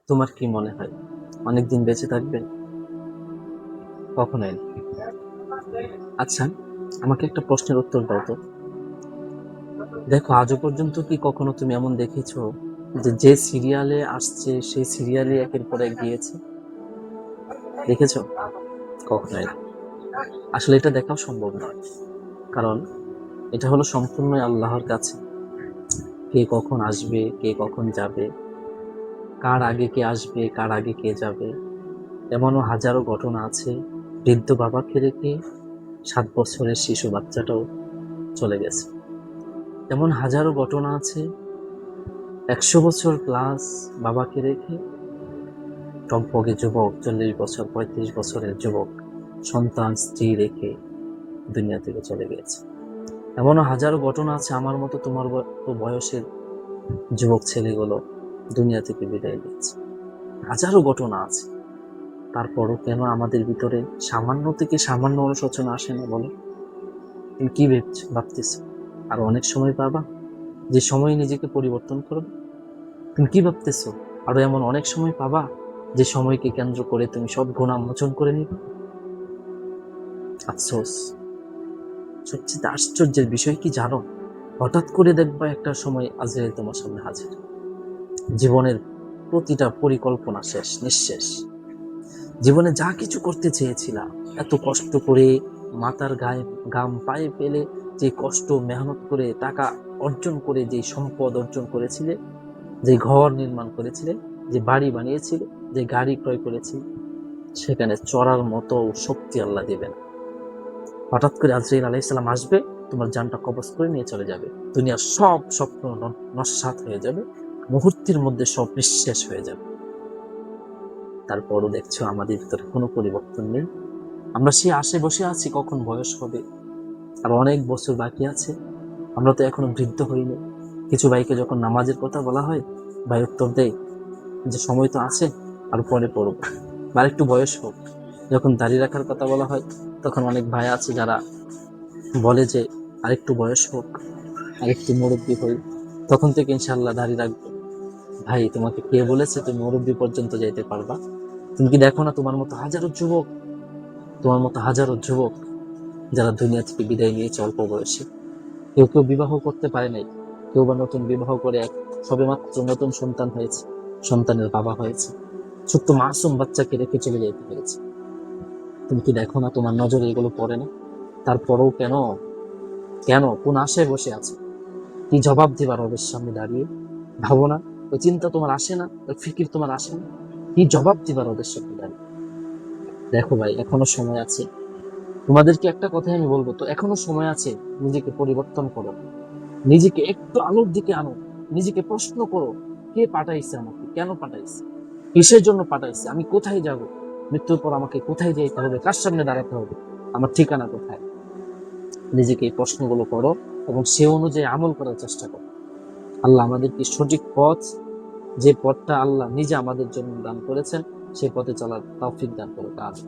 তোমার কি মনে হয় অনেকদিন বেঁচে থাকবে? কখনোই না। আচ্ছা, আমাকে একটা প্রশ্নের উত্তর দাও তো। দেখো, আজও পর্যন্ত কি কখনো তুমি এমন দেখেছো যে যে সিরিয়ালে আসছে সেই সিরিয়ালে একের পর এক গিয়েছে? দেখেছো? কখনোই না। আসলে এটা দেখাও সম্ভব নয়, কারণ এটা হলো সম্পূর্ণই আল্লাহর কাছে। কে কখন আসবে, কে কখন যাবে, কার আগে কে আসবে, কার আগে কে যাবে। এমনও হাজারো ঘটনা আছে, বৃদ্ধ বাবাকে রেখে 7 বছরের শিশু বাচ্চাটাও চলে গেছে। এমন হাজারো ঘটনা আছে, 100 বছর প্লাস বাবাকে রেখে টকবগে যুবক, 40 বছর 35 বছরের যুবক সন্তান স্ত্রী রেখে দুনিয়া থেকে চলে গেছে। এমনও হাজারো ঘটনা আছে, আমার মতো তোমার বয়সের যুবক ছেলেগুলো দুনিয়া থেকে বিদায় নিয়েছে। হাজারো ঘটনা আছে, তারপরও কেন আমাদের ভিতরে সামান্য থেকে সামান্য অনুশোচনা আসে না বলো? তুমি কি ভাবতেছ আর অনেক সময় পাবা, যে সময় নিজেকে পরিবর্তন করবে? তুমি কি ভাবতেছো আরো এমন অনেক সময় পাবা যে সময়কে কেন্দ্র করে তুমি সব গুনাহ মোচন করে নিবে? আফসোস, সবচেয়ে আশ্চর্যের বিষয় কি জানো? হঠাৎ করে দেখবা একটা সময় আজরাইল তোমার সামনে হাজির। জীবনের প্রতিটা পরিকল্পনা শেষ, নিঃশেষ। জীবনে যা কিছু করতে চেয়েছিলাম, এত কষ্ট করে মাথার গায়ে ঘাম পায়ে ফেলে যে কষ্ট মেহনত করে টাকা অর্জন করে যে সম্পদ অর্জন করেছিলে, যে ঘর নির্মাণ করেছিলে, যে বাড়ি বানিয়েছিলে, যে গাড়ি ক্রয় করেছিলে, সেখানে চড়ার মতো শক্তি আল্লাহ দিবেন। হঠাৎ করে আজরাইল আলাইহিস সালাম আসবে, তোমার জানটা কবজ করে নিয়ে চলে যাবে। দুনিয়ার সব স্বপ্ন নস্যাৎ হয়ে যাবে, মুহূর্তের মধ্যে সব নিঃশেষ হয়ে যাবে। তারপরও দেখছো আমাদের ভিতরে কোনো পরিবর্তন নেই। আমরা সে আশে বসে আছি কখন বয়স হবে, আর অনেক বছর বাকি আছে। আমরা তো এখনো বৃদ্ধ হইনি। কিছু ভাইকে যখন নামাজের কথা বলা হয়, ভাই উত্তর দেয় যে সময় তো আছে, আর পরে পড়ব, বা একটু বয়স হোক। যখন দাড়ি রাখার কথা বলা হয়, তখন অনেক ভাই আছে যারা বলে যে আরেকটু বয়স হোক, আরেকটু মুরব্বী হই, তখন থেকে ইনশাল্লাহ দাড়ি রাখবো। ভাই, তোমাকে কে বলেছে তুমি মুরব্বী পর্যন্ত যাইতে পারবা? তুমি কি দেখো না তোমার মতো হাজারো যুবক যারা দুনিয়া থেকে বিদায় নিয়েছে অল্প বয়সে? কেউ কেউ বিবাহ করতে পারে নাই, কেউ বা নতুন বিবাহ করে সবেমাত্র নতুন সন্তান হয়েছে, সন্তানের বাবা হয়েছে, ছোট্ট মাসুম বাচ্চাকে রেখে চলে যেতে হয়েছে। তুমি কি দেখো না, তোমার নজরে এগুলো পড়ে না? তারপরেও কেন, কোন আশায় বসে আছে? কি জবাব দিবার রবের সামনে দাঁড়িয়ে? ভাবো না, ওই চিন্তা তোমার আসে না, ওই ফিকির তোমার আসে না? কি জবাব দিবার রবের সামনে দাঁড়িয়ে? দেখো ভাই, এখনো সময় আছে। তোমাদেরকে একটা কথাই আমি বলবো, তো এখনো সময় আছে। নিজেকে পরিবর্তন করো, নিজেকে একটু আলোর দিকে আনো। নিজেকে প্রশ্ন করো, কে পাঠাইছে আমাকে, কেন পাঠাইছে, কিসের জন্য পাঠাইছে, আমি কোথায় যাব, মৃত্যুর পর আমাকে কোথায় যেতে হবে, কার সামনে দাঁড়াতে হবে, আমার ঠিকানা কোথায়? নিজেকে এই প্রশ্নগুলো করো এবং সে অনুযায়ী আমল করার চেষ্টা করো। আল্লাহ আমাদেরকে সঠিক পথ, যে পথটা আল্লাহ নিজে আমাদের জন্য দান করেছেন, সেই পথে চলার তৌফিক দান করুক। আমিন।